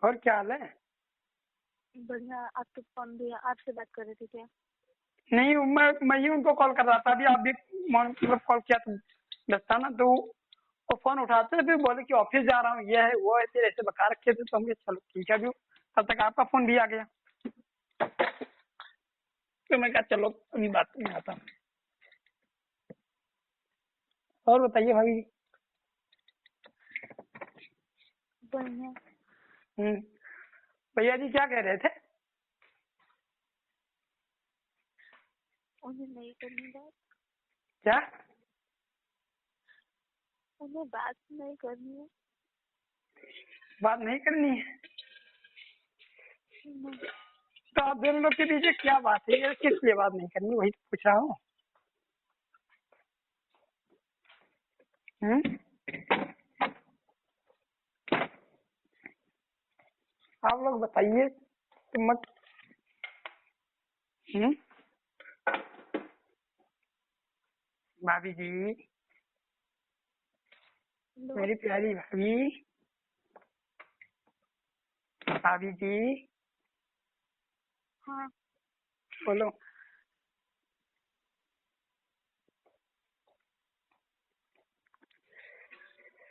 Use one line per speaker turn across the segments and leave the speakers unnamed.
और क्या हाल है?
बढ़िया। आपके फोन भी आपसे बात कर रही थी क्या?
नहीं, मैं ही उनको कॉल कर रहा था। अभी आप भी मतलब कॉल किया तो व्यस्त था ना, तो वो फोन उठाते फिर बोले कि ऑफिस जा रहा हूँ, ये है वो है, फिर ऐसे बता रखे थे, तो हम कहे चलो ठीक है। अभी तब तक आपका फोन भी आ गया, तो मैं कहा चलो अभी बात में आता हूँ। और बताइए भाभी।
बढ़िया।
भैया जी क्या कह रहे थे?
उन्हें नहीं करनी बात।
क्या?
उन्हें बात नहीं करनी है।
बात नहीं करनी है?
नहीं।
तो आप दोनों लोग के पीछे क्या बात है? ये किस लिए बात नहीं करनी, वही तो पूछ रहा हूँ। हम्म? आप लोग बताइए तो मत। हम्म? भाभी जी,
लो।
मेरी प्यारी भाभी, भाभी जी,
हाँ।
बोलो।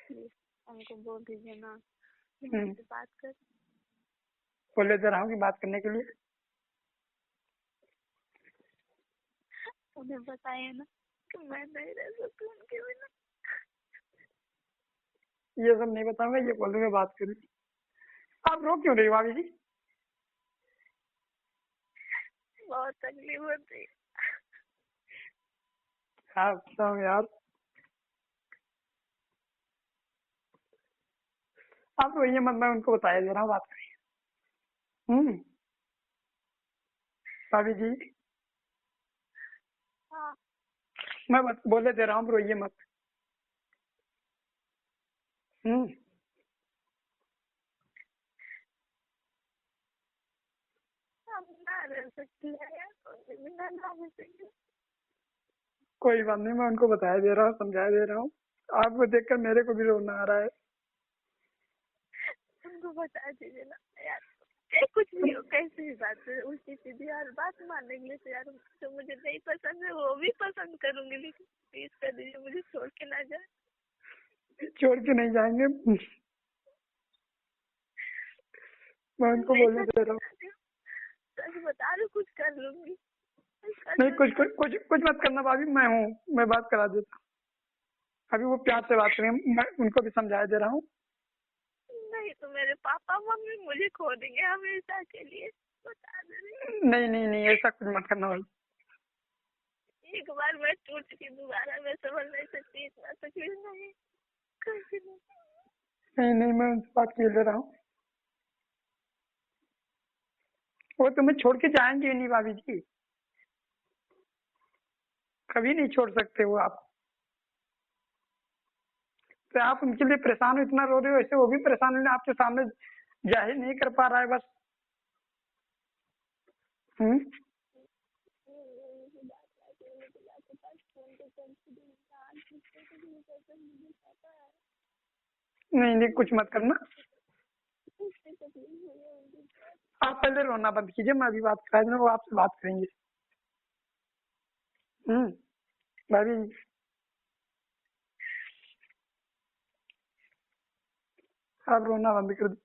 प्लीज उनको बोल दीजिए ना कि
हम्म,
मुझसे बात कर।
बोले दे रहा हूँ कि बात करने के लिए।
उन्हें बताइए ना कि मैं नहीं रह सकती उनके बिना।
ये सब नहीं बताऊंगा, ये बोलूंगा बात करूँ। आप रो क्यों रही हो भाभी जी?
बहुत तकलीफ होती है।
हाँ बताओ यार। आप रोइए मत, मैं उनको बताया दे रहा हूँ, बात करिए। भाभी जी,
हाँ।
मैं बोले दे रहा हूँ, रोइए मत। हम्म।
हम ना रह सकती है यार, उनके बिना ना रह सकती।
कोई बात नहीं, मैं उनको बताया दे रहा हूँ, समझाया दे रहा हूँ। आपको देखकर मेरे को भी रोना आ रहा है।
उनको बता दीजिए ना यार। चाहे कुछ भी हो, कैसी भी बात हो, उल्टी सीधी हर बात मानने के लिए तैयार हूँ। जो मुझे नहीं पसंद है वो भी पसंद करूंगी, लेकिन प्लीज कर दीजिए, मुझे छोड़ के ना जाए।
छोड़ के नहीं जाएंगे। मैं उनको
नहीं,
बोले
सच
दे रहा हूँ।
बता रही हूँ। सच बता रही हूँ, कुछ कर लूंगी। कर
नहीं, कुछ
लूंगी।
कुछ कुछ कुछ मत करना भाभी, मैं हूँ, मैं बात करा देता हूँ। अभी वो प्यार से बात करें, मैं उनको भी समझाया दे रहा हूँ।
नहीं तो मेरे पापा मम्मी मुझे खो देंगे हमेशा के लिए। बता दे रही
नहीं नहीं नहीं, ऐसा कुछ मत करना भाई।
हूँ। एक बार मैं टूट के दोबारा मैं समझ नहीं सकती, इतना तकलीफ नहीं। कभी नहीं।
नहीं नहीं, मैं उनसे बात किए दे रहा हूँ। वो तुम्हें छोड़ के जाएंगे नहीं भाभी जी, कभी नहीं छोड़ सकते वो आप। तो आप उनके लिए परेशान हो, इतना रो रहे हो, ऐसे वो भी परेशान है, आपके सामने जाहिर नहीं कर पा रहा है बस। हम्म। नहीं नहीं, कुछ मत करना। आप पहले रोना बंद कीजिए, मैं अभी बात करा दूंगा, वो आपसे बात करेंगे। भाभी, आप रोना बंद कर दो।